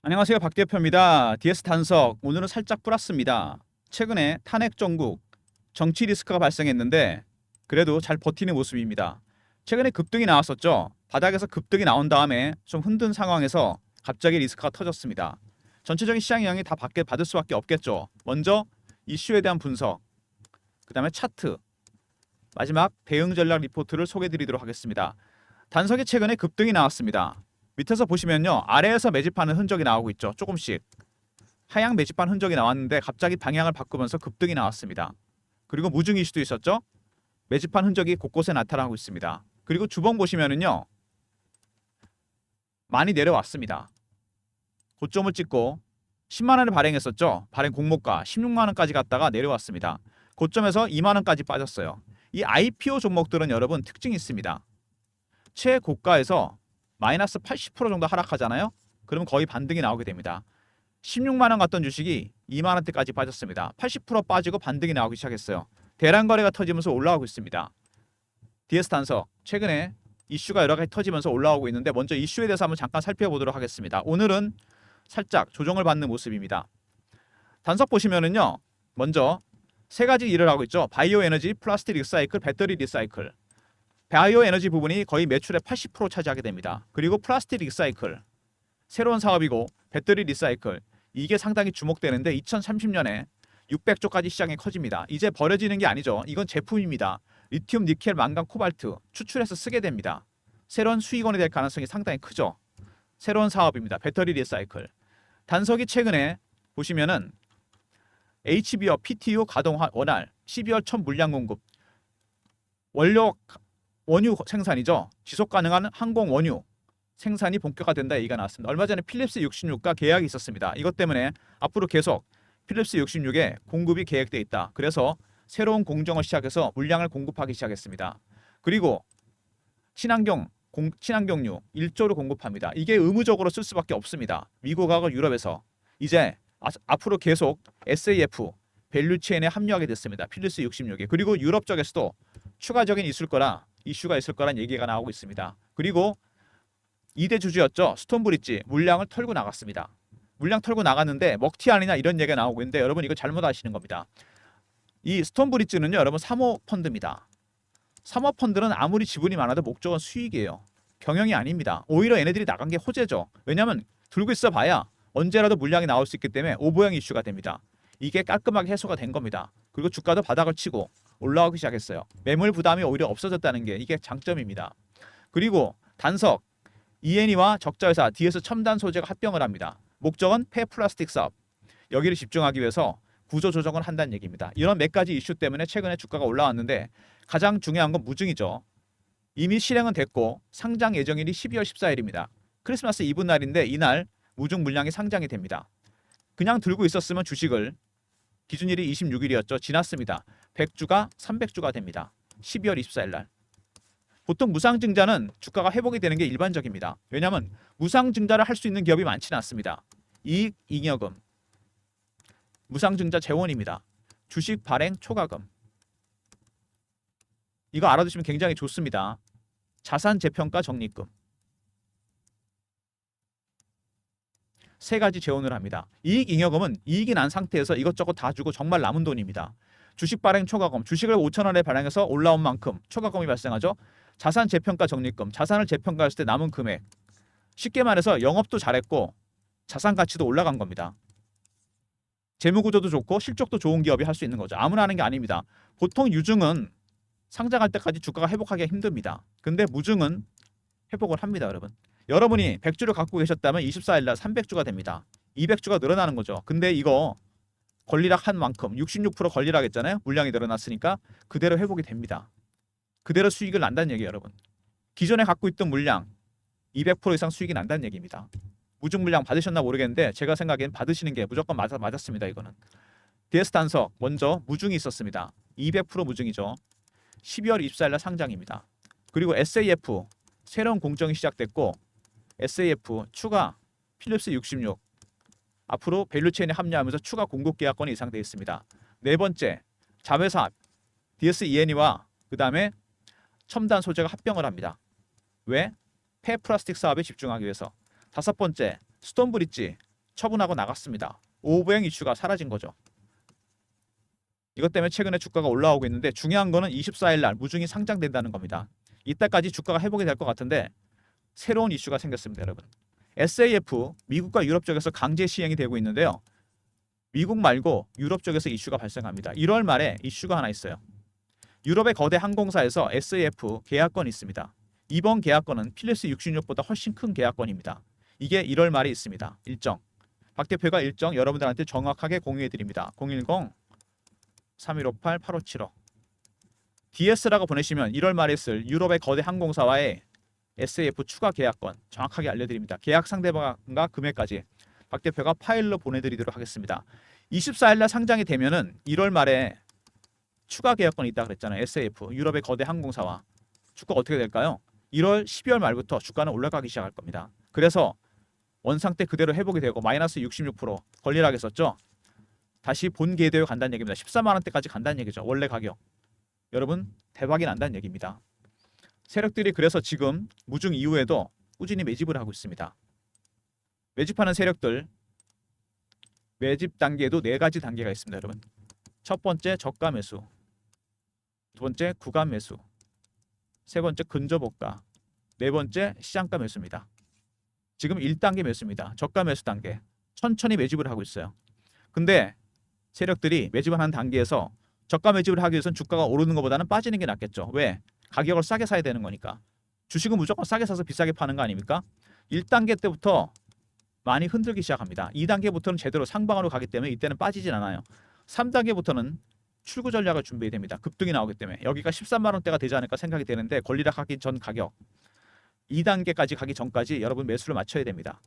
안녕하세요. 박 대표입니다. DS 단석 오늘은 살짝 플러스입니다. 최근에 탄핵 정국 정치 리스크가 발생했는데 그래도 잘 버티는 모습입니다. 최근에 급등이 나왔었죠. 바닥에서 급등이 나온 다음에 좀 흔든 상황에서 갑자기 리스크가 터졌습니다. 전체적인 시장 영향이 다 받을 수밖에 없겠죠. 먼저 이슈에 대한 분석, 그 다음에 차트, 마지막 대응 전략 리포트를 소개해드리도록 하겠습니다. 단석이 최근에 급등이 나왔습니다. 밑에서 보시면요, 아래에서 매집하는 흔적이 나오고 있죠. 조금씩 하향 매집한 흔적이 나왔는데 갑자기 방향을 바꾸면서 급등이 나왔습니다. 그리고 무중 이슈도 있었죠. 매집한 흔적이 곳곳에 나타나고 있습니다. 그리고 주봉 보시면은요, 많이 내려왔습니다. 고점을 찍고 10만 원을 발행했었죠. 발행 공모가 16만 원까지 갔다가 내려왔습니다. 고점에서 2만 원까지 빠졌어요. 이 IPO 종목들은 여러분 특징이 있습니다. 최고가에서 마이너스 80% 정도 하락하잖아요. 그러면 거의 반등이 나오게 됩니다. 16만 원 갔던 주식이 2만 원대까지 빠졌습니다. 80% 빠지고 반등이 나오기 시작했어요. 대량 거래가 터지면서 올라오고 있습니다. DS 단석 최근에 이슈가 여러 가지 터지면서 올라오고 있는데 먼저 이슈에 대해서 한번 잠깐 살펴보도록 하겠습니다. 오늘은 살짝 조정을 받는 모습입니다. 단석 보시면은요. 먼저 세 가지 일을 하고 있죠. 바이오 에너지, 플라스틱 리사이클, 배터리 리사이클. 바이오 에너지 부분이 거의 매출의 80% 차지하게 됩니다. 그리고 플라스틱 리사이클 새로운 사업이고 배터리 리사이클 이게 상당히 주목되는데 2030년에 600조까지 시장이 커집니다. 이제 버려지는 게 아니죠. 이건 제품입니다. 리튬, 니켈, 망간, 코발트 추출해서 쓰게 됩니다. 새로운 수익원이 될 가능성이 상당히 크죠. 새로운 사업입니다. 배터리 리사이클. 단석이 최근에 보시면은 HBO, PTU 가동 원활, 12월 첫 물량 공급, 원료 원유 생산이죠. 지속 가능한 항공 원유 생산이 본격화된다 얘기가 나왔습니다. 얼마 전에 필립스 66과 계약이 있었습니다. 이것 때문에 앞으로 계속 필립스 66에 공급이 계획돼 있다. 그래서 새로운 공정을 시작해서 물량을 공급하기 시작했습니다. 그리고 친환경유 1조를 공급합니다. 이게 의무적으로 쓸 수밖에 없습니다. 미국하고 유럽에서 이제 앞으로 계속 SAF 밸류체인에 합류하게 됐습니다. 필립스 66에. 그리고 유럽 쪽에서도 추가적인 이슈가 있을 거란 얘기가 나오고 있습니다. 그리고 2대 주주였죠. 스톤브리지 물량을 털고 나갔습니다. 물량 털고 나갔는데 먹튀 아니냐 이런 얘기가 나오고 있는데 여러분 이거 잘못 아시는 겁니다. 이 스톤브리지는요 여러분 사모펀드입니다. 사모펀드는 아무리 지분이 많아도 목적은 수익이에요. 경영이 아닙니다. 오히려 얘네들이 나간 게 호재죠. 왜냐하면 들고 있어 봐야 언제라도 물량이 나올 수 있기 때문에 오보형 이슈가 됩니다. 이게 깔끔하게 해소가 된 겁니다. 그리고 주가도 바닥을 치고 올라오기 시작했어요. 매물 부담이 오히려 없어졌다는 게 이게 장점입니다. 그리고 단석 ENE와 적자회사 DS 첨단 소재가 합병을 합니다. 목적은 폐플라스틱 사업. 여기를 집중하기 위해서 구조 조정을 한다는 얘기입니다. 이런 몇 가지 이슈 때문에 최근에 주가가 올라왔는데 가장 중요한 건 무증이죠. 이미 실행은 됐고 상장 예정일이 12월 14일입니다. 크리스마스 이브 날인데 이날 무증 물량이 상장이 됩니다. 그냥 들고 있었으면 주식을 기준일이 26일이었죠. 지났습니다. 100주가 300주가 됩니다. 12월 24일 날. 보통 무상증자는 주가가 회복이 되는 게 일반적입니다. 왜냐하면 무상증자를 할 수 있는 기업이 많지는 않습니다. 이익, 잉여금, 무상증자 재원입니다. 주식 발행 초과금. 이거 알아두시면 굉장히 좋습니다. 자산 재평가 적립금. 세 가지 재원을 합니다. 이익, 잉여금은 이익이 난 상태에서 이것저것 다 주고 정말 남은 돈입니다. 주식 발행 초과금, 주식을 5천 원에 발행해서 올라온 만큼 초과금이 발생하죠. 자산 재평가 적립금, 자산을 재평가했을 때 남은 금액. 쉽게 말해서 영업도 잘했고 자산 가치도 올라간 겁니다. 재무 구조도 좋고 실적도 좋은 기업이 할 수 있는 거죠. 아무나 하는 게 아닙니다. 보통 유증은 상장할 때까지 주가가 회복하기가 힘듭니다. 근데 무증은 회복을 합니다, 여러분. 여러분이 100주를 갖고 계셨다면 24일 날 300주가 됩니다. 200주가 늘어나는 거죠. 근데 이거 권리락 한 만큼 66% 권리락 했잖아요. 물량이 늘어났으니까 그대로 회복이 됩니다. 그대로 수익을 난다는 얘기예요, 여러분. 기존에 갖고 있던 물량 200% 이상 수익이 난다는 얘기입니다. 무증 물량 받으셨나 모르겠는데 제가 생각엔 받으시는 게 무조건 맞았습니다. 이거는. DS 단석 먼저 무증이 있었습니다. 200% 무증이죠. 12월 24일 날 상장입니다. 그리고 SAF 새로운 공정이 시작됐고 SAF 추가 필립스 66 앞으로 밸류체인에 합류하면서 추가 공급 계약권이 예상되어 있습니다. 네 번째 자회사 DS ENE와 그 다음에 첨단 소재가 합병을 합니다. 왜? 폐플라스틱 사업에 집중하기 위해서. 다섯 번째 스톤브리지 처분하고 나갔습니다. 오보행 이슈가 사라진 거죠. 이것 때문에 최근에 주가가 올라오고 있는데 중요한 거는 24일 날 무중이 상장된다는 겁니다. 이때까지 주가가 회복이 될 것 같은데 새로운 이슈가 생겼습니다, 여러분. SAF 미국과 유럽 쪽에서 강제 시행이 되고 있는데요. 미국 말고 유럽 쪽에서 이슈가 발생합니다. 1월 말에 이슈가 하나 있어요. 유럽의 거대 항공사에서 SAF 계약건이 있습니다. 이번 계약건은 필리스 66보다 훨씬 큰 계약건입니다. 이게 1월 말에 있습니다. 일정. 박 대표가 일정 여러분들한테 정확하게 공유해 드립니다. 010-3158-8575 DS라고 보내시면 1월 말에 있을 유럽의 거대 항공사와의 SAF 추가 계약건 정확하게 알려드립니다. 계약 상대방과 금액까지 박 대표가 파일로 보내드리도록 하겠습니다. 24일 날 상장이 되면은 1월 말에 추가 계약건이 있다 그랬잖아요. SAF 유럽의 거대 항공사와 주가 어떻게 될까요? 1월 12월 말부터 주가는 올라가기 시작할 겁니다. 그래서 원상태 그대로 회복이 되고 마이너스 66% 권리락에 썼죠. 다시 본 궤도에 간다는 얘기입니다. 14만 원대까지 간다는 얘기죠. 원래 가격. 여러분 대박이 난다는 얘기입니다. 세력들이 그래서 지금 무중 이후에도 꾸준히 매집을 하고 있습니다. 매집하는 세력들 매집 단계에도 4가지 단계가 있습니다, 여러분. 첫 번째 저가 매수, 두 번째 구간 매수, 세 번째 근저보가, 네 번째 시장가 매수입니다. 지금 1단계 매수입니다. 저가 매수 단계. 천천히 매집을 하고 있어요. 근데 세력들이 매집하는 단계에서 저가 매집을 하기 위해서는 주가가 오르는 것보다는 빠지는 게 낫겠죠. 왜? 가격을 싸게 사야 되는 거니까. 주식은 무조건 싸게 사서 비싸게 파는 거 아닙니까? 1단계 때부터 많이 흔들기 시작합니다. 2단계부터는 제대로 상방으로 가기 때문에 이때는 빠지진 않아요. 3단계부터는 출구 전략을 준비해야 됩니다. 급등이 나오기 때문에 여기가 13만 원대가 되지 않을까 생각이 되는데 권리락 하기 전 가격 2단계까지 가기 전까지 여러분 매수를 맞춰야 됩니다.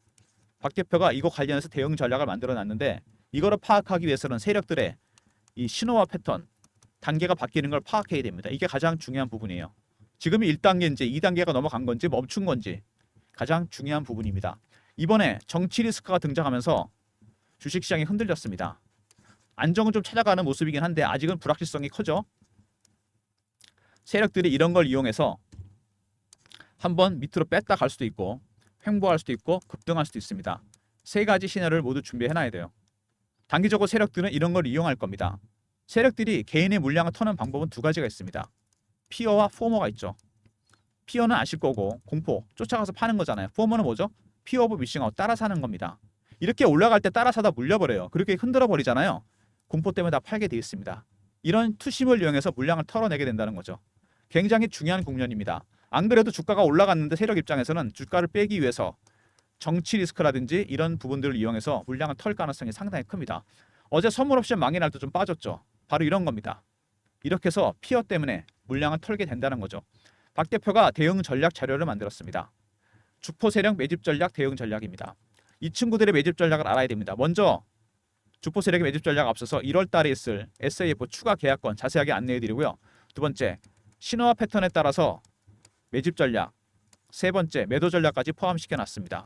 박 대표가 이거 관련해서 대응 전략을 만들어 놨는데 이거를 파악하기 위해서는 세력들의 이 신호와 패턴 단계가 바뀌는 걸 파악해야 됩니다. 이게 가장 중요한 부분이에요. 지금이 1단계인지 2단계가 넘어간 건지 멈춘 건지 가장 중요한 부분입니다. 이번에 정치 리스크가 등장하면서 주식시장이 흔들렸습니다. 안정은 좀 찾아가는 모습이긴 한데 아직은 불확실성이 커져. 세력들이 이런 걸 이용해서 한번 밑으로 뺐다 갈 수도 있고 횡보할 수도 있고 급등할 수도 있습니다. 세 가지 시나리오를 모두 준비해놔야 돼요. 단기적으로 세력들은 이런 걸 이용할 겁니다. 세력들이 개인의 물량을 터는 방법은 2가지가 있습니다. 피어와 포머가 있죠. 피어는 아실 거고 공포 쫓아가서 파는 거잖아요. 포머는 뭐죠? 피어 오브 미싱아웃 따라 사는 겁니다. 이렇게 올라갈 때 따라 사다 물려버려요. 그렇게 흔들어 버리잖아요. 공포 때문에 다 팔게 돼 있습니다. 이런 투심을 이용해서 물량을 털어내게 된다는 거죠. 굉장히 중요한 국면입니다. 안 그래도 주가가 올라갔는데 세력 입장에서는 주가를 빼기 위해서 정치 리스크라든지 이런 부분들을 이용해서 물량을 털 가능성이 상당히 큽니다. 어제 선물 옵션 망의 날도 좀 빠졌죠. 바로 이런 겁니다. 이렇게 해서 피어 때문에 물량을 털게 된다는 거죠. 박 대표가 대응 전략 자료를 만들었습니다. 주포 세력 매집 전략 대응 전략입니다. 이 친구들의 매집 전략을 알아야 됩니다. 먼저 주포 세력의 매집 전략 앞서서 1월 달에 있을 SAF 추가 계약권 자세하게 안내해 드리고요. 두 번째, 신호와 패턴에 따라서 매집 전략, 세 번째 매도 전략까지 포함시켜 놨습니다.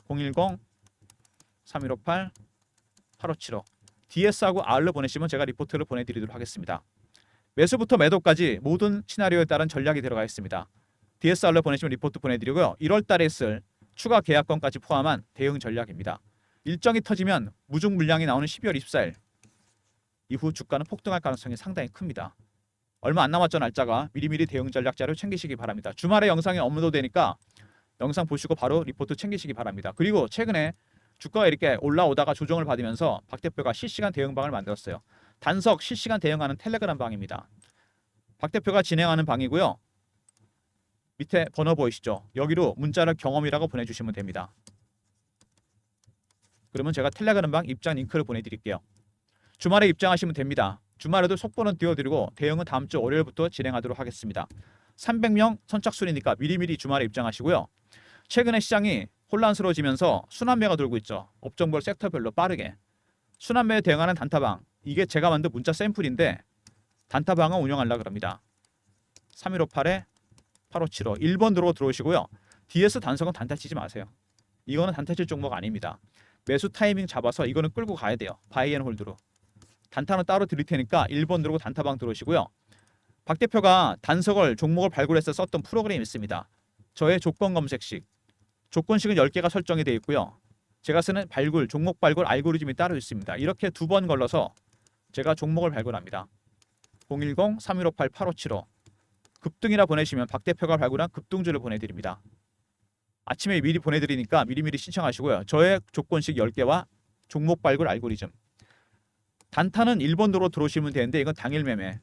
010-3158-8575 DS하고 R로 보내시면 제가 리포트를 보내드리도록 하겠습니다. 매수부터 매도까지 모든 시나리오에 따른 전략이 들어가 있습니다. DSR로 보내시면 리포트 보내드리고요. 1월 달에 있을 추가 계약권까지 포함한 대응 전략입니다. 일정이 터지면 무중 물량이 나오는 12월 24일 이후 주가는 폭등할 가능성이 상당히 큽니다. 얼마 안 남았죠, 날짜가. 미리미리 대응 전략 자료 챙기시기 바랍니다. 주말에 영상이 업로드되니까 영상 보시고 바로 리포트 챙기시기 바랍니다. 그리고 최근에 주가가 이렇게 올라오다가 조정을 받으면서 박 대표가 실시간 대응방을 만들었어요. 단석 실시간 대응하는 텔레그램 방입니다. 박 대표가 진행하는 방이고요. 밑에 번호 보이시죠? 여기로 문자를 경험이라고 보내주시면 됩니다. 그러면 제가 텔레그램 방 입장 링크를 보내드릴게요. 주말에 입장하시면 됩니다. 주말에도 속보는 띄워드리고 대응은 다음 주 월요일부터 진행하도록 하겠습니다. 300명 선착순이니까 미리미리 주말에 입장하시고요. 최근에 시장이 혼란스러워지면서 순환매가 돌고 있죠. 업종별 섹터별로 빠르게. 순환매에 대응하는 단타방. 이게 제가 만든 문자 샘플인데 단타방을 운영하려고 합니다. 3158-8575 1번으로 들어오시고요. DS 단석은 단타 치지 마세요. 이거는 단타 칠 종목 아닙니다. 매수 타이밍 잡아서 이거는 끌고 가야 돼요. 바이앤홀드로. 단타는 따로 드릴 테니까 1번 누르고 단타방 들어오시고요. 박 대표가 단석을 종목을 발굴해서 썼던 프로그램이 있습니다. 저의 조건 검색식. 조건식은 10개가 설정이 되어 있고요. 제가 쓰는 종목 발굴 알고리즘이 따로 있습니다. 이렇게 2번 걸러서 제가 종목을 발굴합니다. 010-3158-8575 급등이라 보내시면 박 대표가 발굴한 급등주를 보내드립니다. 아침에 미리 보내드리니까 미리미리 신청하시고요. 저의 조건식 10개와 종목 발굴 알고리즘. 단타는 1번으로 들어오시면 되는데 이건 당일 매매.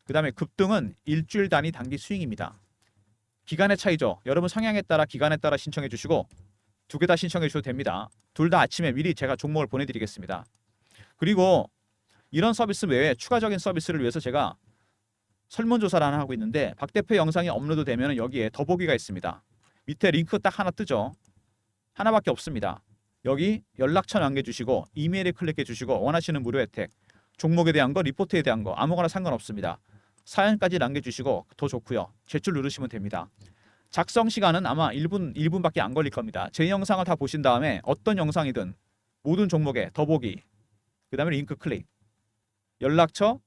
그 다음에 급등은 일주일 단위 단기 스윙입니다. 기간의 차이죠. 여러분 성향에 따라 기간에 따라 신청해 주시고 2개 다 신청해 주셔도 됩니다. 둘 다 아침에 미리 제가 종목을 보내드리겠습니다. 그리고 이런 서비스 외에 추가적인 서비스를 위해서 제가 설문조사를 하나 하고 있는데 박 대표 영상이 업로드 되면 여기에 더보기가 있습니다. 밑에 링크 딱 하나 뜨죠. 하나밖에 없습니다. 여기 연락처 남겨주시고 이메일에 클릭해 주시고 원하시는 무료 혜택, 종목에 대한 거, 리포트에 대한 거 아무거나 상관없습니다. 사연까지 남겨주시고 더 좋고요. 제출 누르시면 됩니다. 작성 시간은 아마 1분밖에 안 걸릴 겁니다. 제 영상을 다 보신 다음에 어떤 영상이든 모든 종목에 더보기, 그 다음에 링크 클릭, 연락처,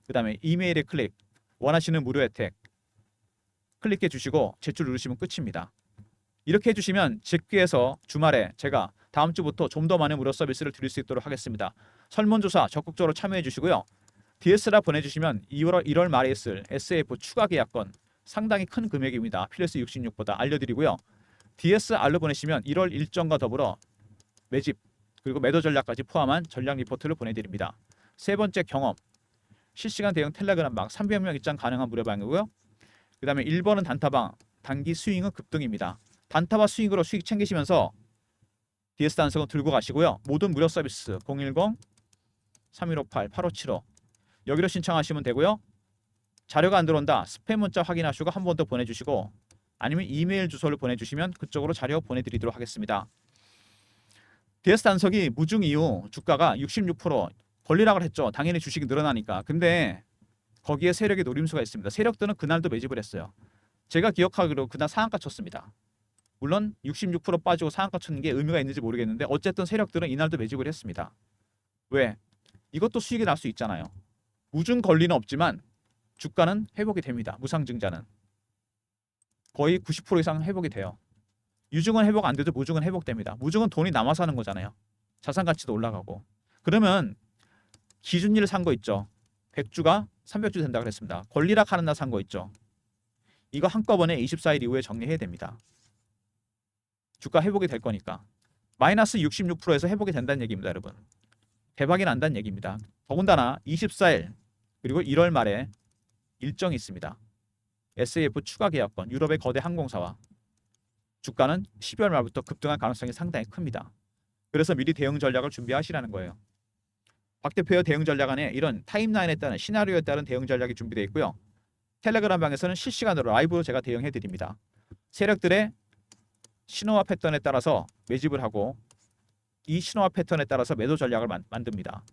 그 다음에 이메일에 클릭, 원하시는 무료 혜택 클릭해 주시고 제출 누르시면 끝입니다. 이렇게 해주시면 직계에서 주말에 제가 다음 주부터 좀 더 많은 무료 서비스를 드릴 수 있도록 하겠습니다. 설문조사 적극적으로 참여해 주시고요. DS라 보내주시면 1월 말에 있을 SAF 추가 계약권 상당히 큰 금액입니다. PLS 66보다 알려드리고요. DSR로 보내시면 1월 일정과 더불어 매집 그리고 매도 전략까지 포함한 전략 리포트를 보내드립니다. 세 번째 경험 실시간 대응 텔레그램방 300명 입장 가능한 무료방이고요. 그 다음에 1번은 단타방 단기 스윙은 급등입니다. 단타와 스윙으로 수익 챙기시면서 DS 단석은 들고 가시고요. 모든 무료 서비스 010-3158-8575 여기로 신청하시면 되고요. 자료가 안 들어온다. 스팸 문자 확인하시고 한 번 더 보내주시고 아니면 이메일 주소를 보내주시면 그쪽으로 자료 보내드리도록 하겠습니다. DS 단석이 무중 이후 주가가 66% 권리락을 했죠. 당연히 주식이 늘어나니까. 근데 거기에 세력의 노림수가 있습니다. 세력들은 그날도 매집을 했어요. 제가 기억하기로 그날 상한가 쳤습니다. 물론 66% 빠지고 상한가 쳤는 게 의미가 있는지 모르겠는데 어쨌든 세력들은 이날도 매집을 했습니다. 왜? 이것도 수익이 날 수 있잖아요. 무중 권리는 없지만 주가는 회복이 됩니다. 무상증자는 거의 90% 이상 회복이 돼요. 유증은 회복 안 돼도 무증은 회복됩니다. 무증은 돈이 남아서 하는 거잖아요. 자산 가치도 올라가고. 그러면 기준일 산 거 있죠. 100주가 300주 된다 그랬습니다. 권리락 하는 날 산 거 있죠. 이거 한꺼번에 24일 이후에 정리해야 됩니다. 주가 회복이 될 거니까. 마이너스 66%에서 회복이 된다는 얘기입니다. 여러분. 대박이 난다는 얘기입니다. 더군다나 24일 그리고 1월 말에 일정이 있습니다. SAF 추가 계약권 유럽의 거대 항공사와 주가는 12월 말부터 급등할 가능성이 상당히 큽니다. 그래서 미리 대응 전략을 준비하시라는 거예요. 박 대표의 대응 전략 안에 이런 타임라인에 따른 시나리오에 따른 대응 전략이 준비되어 있고요. 텔레그램 방에서는 실시간으로 라이브로 제가 대응해 드립니다. 세력들의 신호와 패턴에 따라서 매집을 하고 이 신호와 패턴에 따라서 매도 전략을 만듭니다.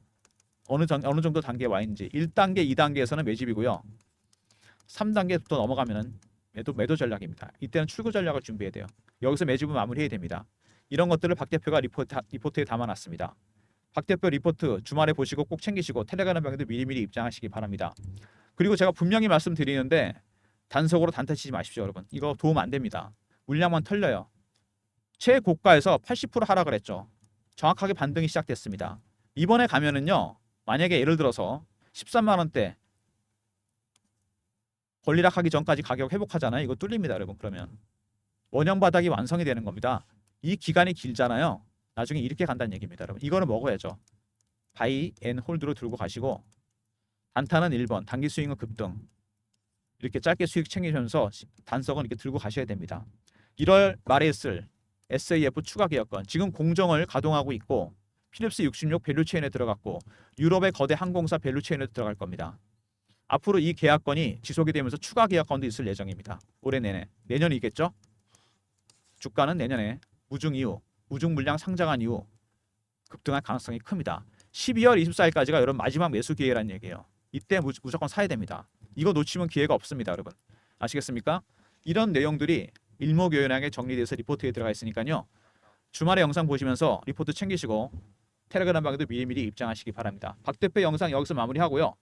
어느 정도 단계에 와 있는지 1단계, 2단계에서는 매집이고요. 3단계부터 넘어가면은 매도 전략입니다. 이때는 출구 전략을 준비해야 돼요. 여기서 매집을 마무리해야 됩니다. 이런 것들을 박 대표가 리포트에 담아놨습니다. 박 대표 리포트 주말에 보시고 꼭 챙기시고 텔레그램 방에도 미리미리 입장하시기 바랍니다. 그리고 제가 분명히 말씀드리는데 단속으로 단타 치지 마십시오. 여러분. 이거 도움 안 됩니다. 물량만 털려요. 최고가에서 80% 하락을 했죠. 정확하게 반등이 시작됐습니다. 이번에 가면은요. 만약에 예를 들어서 13만 원대 권리락하기 전까지 가격 회복하잖아요. 이거 뚫립니다. 여러분. 그러면 원형 바닥이 완성이 되는 겁니다. 이 기간이 길잖아요. 나중에 이렇게 간다는 얘기입니다. 여러분. 이거는 먹어야죠. 바이 앤 홀드로 들고 가시고 단타는 1번, 단기 스윙은 급등. 이렇게 짧게 수익 챙기면서 단석은 이렇게 들고 가셔야 됩니다. 1월 말에 있을 SAF 추가 계약권. 지금 공정을 가동하고 있고 필립스 66 밸류체인에 들어갔고 유럽의 거대 항공사 밸류체인에 들어갈 겁니다. 앞으로 이 계약권이 지속이 되면서 추가 계약권도 있을 예정입니다. 올해 내내. 내년이겠죠? 주가는 내년에 무중 이후, 무중 물량 상장한 이후 급등할 가능성이 큽니다. 12월 24일까지가 여러분 마지막 매수 기회라는 얘기예요. 이때 무조건 사야 됩니다. 이거 놓치면 기회가 없습니다. 여러분. 아시겠습니까? 이런 내용들이 일목요연하게 정리돼서 리포트에 들어가 있으니까요. 주말에 영상 보시면서 리포트 챙기시고 텔레그램 방에도 미리미리 입장하시기 바랍니다. 박 대표 영상 여기서 마무리하고요.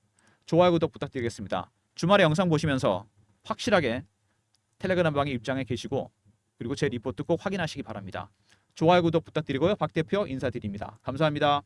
좋아요, 구독 부탁드리겠습니다. 주말에 영상 보시면서 확실하게 텔레그램 방에 입장해 계시고 그리고 제 리포트 꼭 확인하시기 바랍니다. 좋아요 구독 부탁드리고요. 박 대표 인사드립니다. 감사합니다.